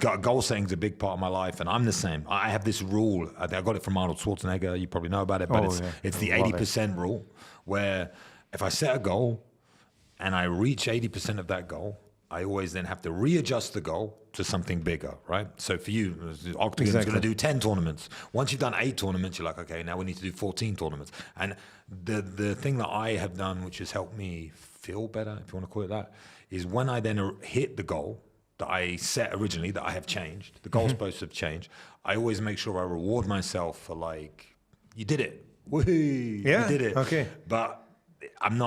Goal setting is a big part of my life, and I'm the same. I have this rule. I got it from Arnold Schwarzenegger. You probably know about it, but it's the 80% rule, where if I set a goal and I reach 80% of that goal, I always then have to readjust the goal to something bigger, right? So for you, Octagon's going to do 10 tournaments. Once you've done 8 tournaments, you're like, okay, now we need to do 14 tournaments. And the thing that I have done, which has helped me feel better, if you want to call it that, is when I then hit the goal that I set originally, that I have changed, the goal's supposed to have changed, I always make sure I reward myself for like, you did it. Woohoo! You did it. Okay. But I'm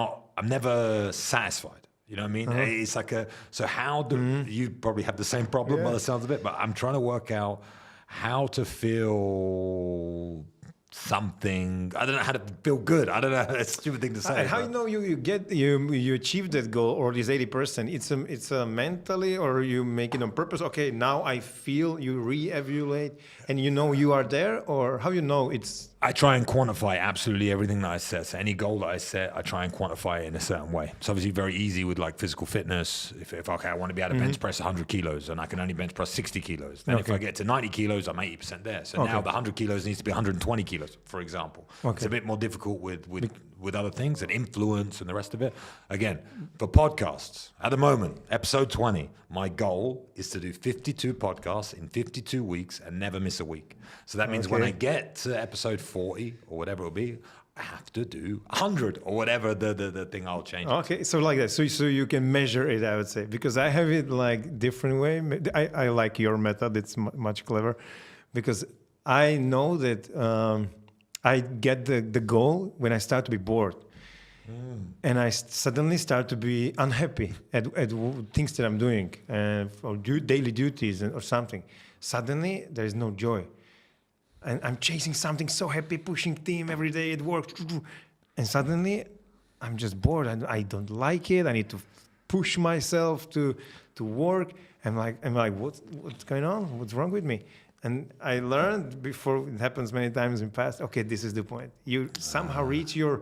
never satisfied. You know what I mean? It's like so how do you probably have the same problem by the sounds of it, but I'm trying to work out how to feel something. I don't know how to feel good. I don't know. It's a stupid thing to say. And how you know you achieve that goal or this 80%? It's a mentally, or you make it on purpose? Okay, now I feel, you re-evaluate and you know you are there, or how you know it's... I try and quantify absolutely everything that I set. So any goal that I set, I try and quantify it in a certain way. It's obviously very easy with like physical fitness. If okay, I want to be able to bench press 100 kilos and I can only bench press 60 kilos. Then if I get to 90 kilos, I'm 80% there. So now the 100 kilos needs to be 120 kilos, for example. It's a bit more difficult with other things and influence and the rest of it. Again, for podcasts, at the moment, episode 20, my goal is to do 52 podcasts in 52 weeks and never miss a week. So that means when I get to episode 40 or whatever it'll be, I have to do 100 or whatever the thing I'll change. Okay, so like that. So you can measure it, I would say, because I have it like different way. I like your method. It's much clever because I know that I get the goal when I start to be bored. And I suddenly start to be unhappy at things that I'm doing or daily duties or something. Suddenly, there is no joy. And I'm chasing something so happy, pushing team every day at work. And suddenly, I'm just bored. I don't like it. I need to push myself to work. I'm like, what's going on? What's wrong with me? And I learned before, it happens many times in the past, okay, this is the point. You somehow reach your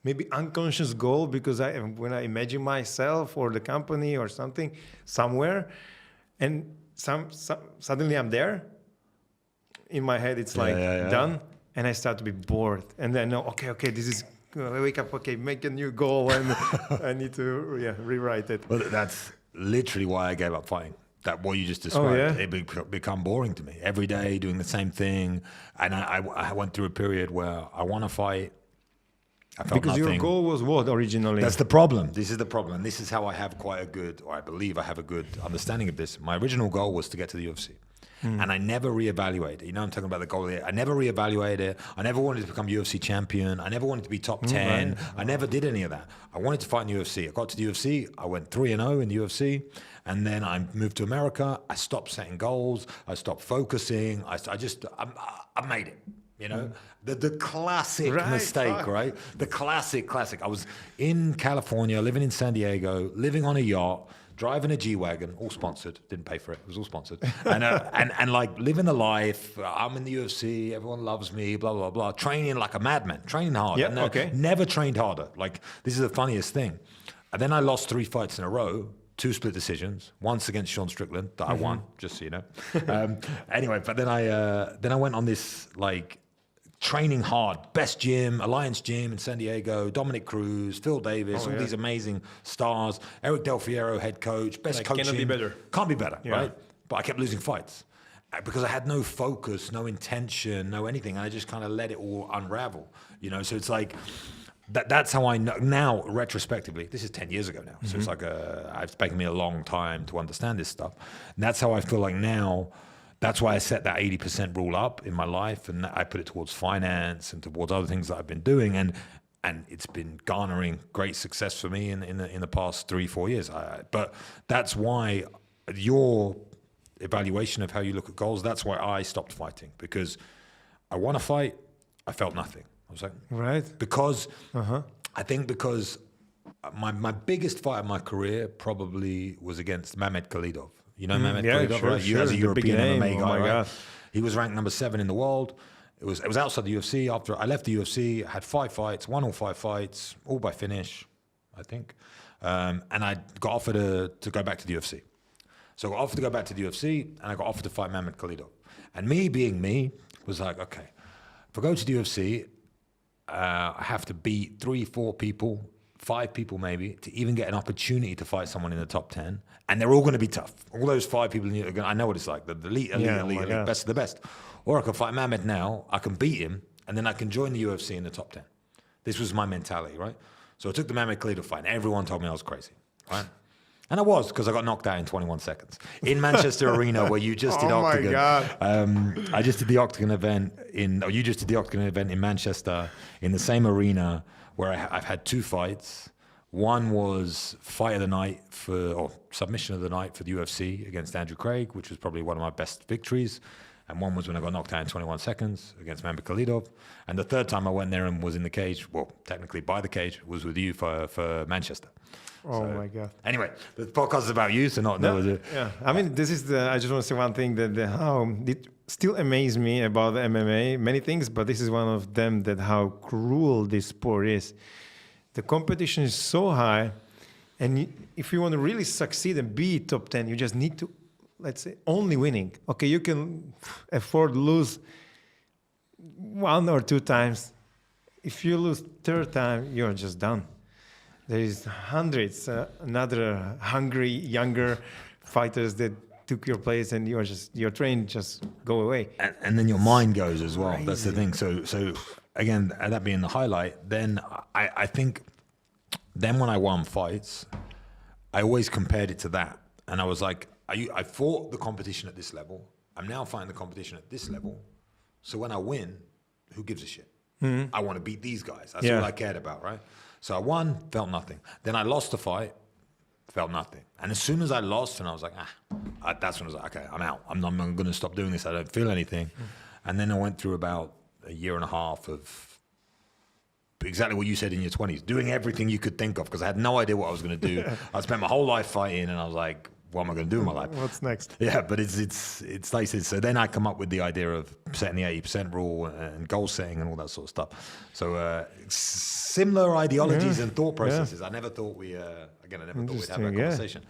maybe unconscious goal because when I imagine myself or the company or something somewhere, and suddenly I'm there. In my head, it's done, and I start to be bored. And then I know, okay, this is. I wake up, okay, make a new goal, and I need to rewrite it. Well, that's literally why I gave up fighting. That what you just described, it become boring to me. Every day doing the same thing, and I went through a period where I want to fight. I felt because nothing. Your goal was what originally? That's the problem. This is the problem. This is how I have quite a good, or I believe I have a good understanding of this. My original goal was to get to the UFC. And I never reevaluated. You know, I'm talking about the goal here. I never reevaluated it. I never wanted to become UFC champion. I never wanted to be top 10. Right. I never did any of that. I wanted to fight in the UFC. I got to the UFC. I went 3-0 in the UFC. And then I moved to America. I stopped setting goals. I stopped focusing. I made it. You know, the classic mistake, right? The classic. I was in California, living in San Diego, living on a yacht, driving a G-Wagon, all sponsored, didn't pay for it, it was all sponsored. And like living the life, I'm in the UFC, everyone loves me, blah, blah, blah. Training like a madman, training hard. Never trained harder. Like, this is the funniest thing. And then I lost 3 fights in a row, 2 split decisions, once against Sean Strickland that I won, just so you know. Anyway, but then I went on this like, training hard, best gym, Alliance Gym in San Diego, Dominic Cruz, Phil Davis, all these amazing stars, Eric Del Fierro, head coach, best coaching. Cannot be better. Can't be better, right? But I kept losing fights because I had no focus, no intention, no anything. I just kind of let it all unravel, you know? So it's like, that's how I know now, retrospectively. This is 10 years ago now. So it's like, it's taken me a long time to understand this stuff. And that's how I feel like now. That's why I set that 80% rule up in my life, and I put it towards finance and towards other things that I've been doing, and it's been garnering great success for me in the past 3-4 years. But that's why your evaluation of how you look at goals, that's why I stopped fighting, because I want to fight, I felt nothing. I was like, because I think because my biggest fight of my career probably was against Mehmet Khalidov. You know Mehmet Khalidov, right? Sure. As a European MMA guy, right? God. He was ranked number 7 in the world. It was outside the UFC. After I left the UFC, I had 5 fights, won all 5 fights, all by finish, I think. And I got offered to go back to the UFC. So I got offered to go back to the UFC, and I got offered to fight Mehmet Khalidov. And me being me was like, okay, if I go to the UFC, I have to beat 3, 4 people, 5 people maybe, to even get an opportunity to fight someone in the top 10. And they're all going to be tough. All those 5 people, I know what it's like, the elite, best of the best. Or I can fight Mehmet now, I can beat him, and then I can join the UFC in the top 10. This was my mentality, right? So I took the Mehmet Khalidov fight, and everyone told me I was crazy, right? And I was, because I got knocked out in 21 seconds. In Manchester Arena, where you just did Octagon. Oh my God. I just did the Octagon event you just did the Octagon event in Manchester, in the same arena where I've had 2 fights. One was fight of the night or submission of the night for the UFC against Andrew Craig, which was probably one of my best victories. And one was when I got knocked out in 21 seconds against Mehmet Khalidov. And the third time I went there and was in the cage, well, technically by the cage, was with you for Manchester. Oh my God. Anyway, the podcast is about you, so not... Yeah, I mean, this is I just want to say one thing, that how it still amazes me about the MMA, many things, but this is one of them, that how cruel this sport is. The competition is so high, and if you want to really succeed and be top 10, you just need to, let's say, only winning. Okay, you can afford to lose 1 or 2 times. If you lose 3rd time, you're just done. There is hundreds, another hungry, younger fighters that took your place, and your train just go away. And then your mind goes as well. Crazy. That's the thing. So again, that being the highlight, then I think then when I won fights, I always compared it to that. And I was like, I fought the competition at this level. I'm now fighting the competition at this level. So when I win, who gives a shit? Mm-hmm. I want to beat these guys. That's all I cared about, right? So I won, felt nothing. Then I lost the fight, felt nothing. And as soon as I lost, and I was like, that's when I was like, okay, I'm out. I'm going to stop doing this. I don't feel anything. And then I went through about a year and a half of exactly what you said in your 20s, doing everything you could think of, because I had no idea what I was going to do. I spent my whole life fighting, and I was like, what am I going to do in my life? What's next? Yeah, but it's like this. So then I come up with the idea of setting the 80% rule and goal setting and all that sort of stuff. So similar ideologies and thought processes. I never thought we'd have that conversation.